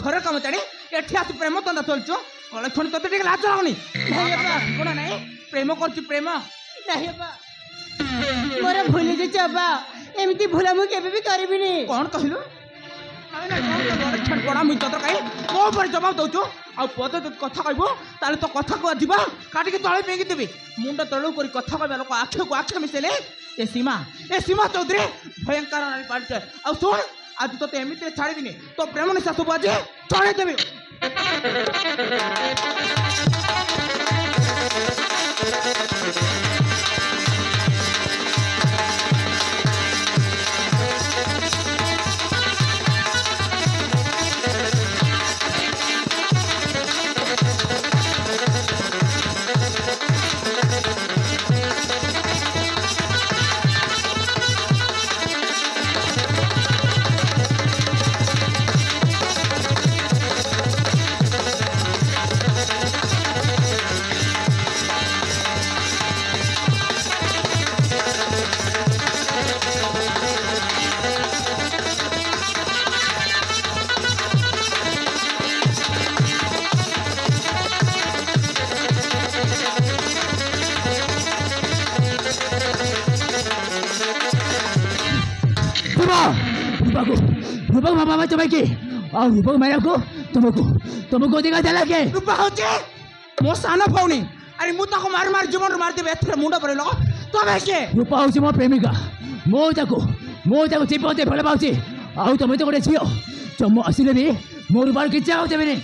घर काम जानी एठी आसी प्रेम तंदा चलचो कलेक्शन तते टिके लाज लागनी नहीं अब्बा कोन नहीं प्रेम करछु प्रेम नहीं अब्बा मोर भूल जे अब्बा एमती भूला मु केबे भी करबिनी कौन कहलु बड़ा मुई ततर कहीं मो पर जवाब दउचो आ पद कथा कहबो ताले तो कथा को दिबा काटी के तळे पेगी देबी मुंड तळु करी कथा कहबा लोक आखे को आखे मिसेले ए सीमा चौधरी भयंकर नारी पार्टी आ सुन आज तो एमती छाड़ी दिनी तो प्रेम निशा सब आज छाड़ी देबी रूपक मामा तुम्हें की और रूपक मेरे को तुमको दिखा चला के रूपा होचे मो साना पाउनी अरे मु ताको मार जीवन मार देबे एथरे मुंडा परे लो तमे के रूपा होची मो प्रेमिका मो ताको चिपते भले पाउची आउ तमे तो गोटे छियो चम आसिले भी मोर बार किचा हो देबे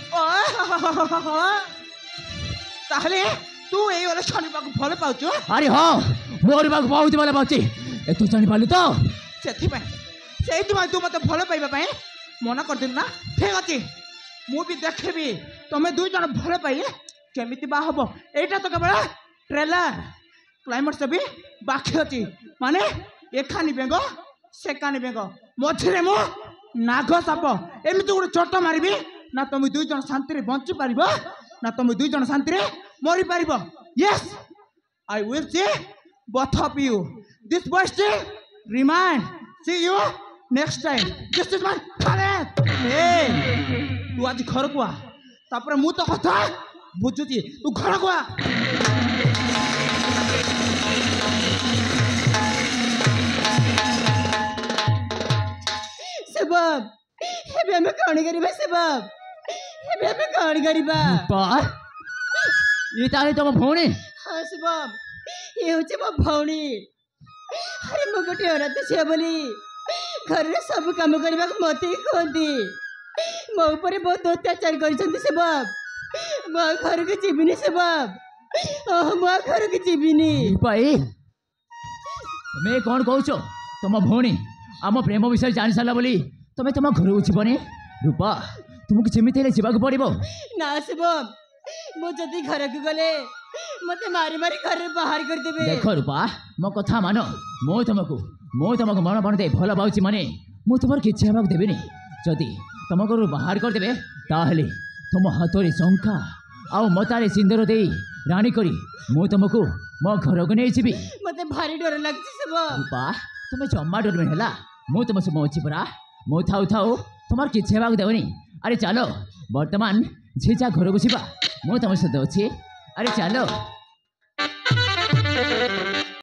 ताहले तू एई वाला छानी पाको भले पाउचो अरे हां मोर बाग बहुत भले पाउची ए तू जानि पालु तो सेथि पे से तू मत भल पाइबा मना कर ना ठीक अच्छे मुझे देखी तुम्हें दुई जन भल पाइले केमी बा हम यहाँ तो केवल ट्रेलर क्लाइमेक्स भी बाकी अच्छी माने एखानी बेंग सेकानी बेंग मझे मु नाग साप एमती गोटे चोट मारि ना तुम दुई जन शांति बंची पार ना तुम दुई जन शांति मरी पार yes I will see both of you this boy still remind see you next time this is my talent ए तू आज घर को आ तापर मु तो कथा बुझुची तू घर को आ सबब हेबे हम कोन करिबा सबब हेबे हम कोन करिबा पा ये ताले तो भौणी हां सबब ये होचे मो भौणी अरे मो गोटे औरत छे बोली घर में सब काम करने मत ही कहती मो ऊपर बहुत अत्याचार कर सबब मो घर को जीविनी सबब मो घर को जीविनी भाई तुम्हें कौन कहो तुम भौणी आम प्रेम विषय जानी सारा बोली तुम्हें तुम घर को जीवनी रूपा तुमको जमी जावाक पड़ो ना सबब मुझे घर को गले मत मारी मारी घर बाहर कर देबे देख रूपा मो कथा मान मो तुमको मन बन दे भल पाऊँ माने मु तुम किसी हाँ देवी जदि तुम घर बाहर करदे ताहले तुम हाथ में शंखा आउ मतारे सिंदूर दे राणी करी मु तुमको मो घर को नहीं जीवी मत भारी डर लगती रूपा तुम्हें जमा डर में है मु तुम सब अच्छी परा मु थाऊ थाऊ तुम किसी हाँ देवनी अरे चलो बर्तमान झीझा घर को जीवा मु तुम सहित अच्छी अरे चलो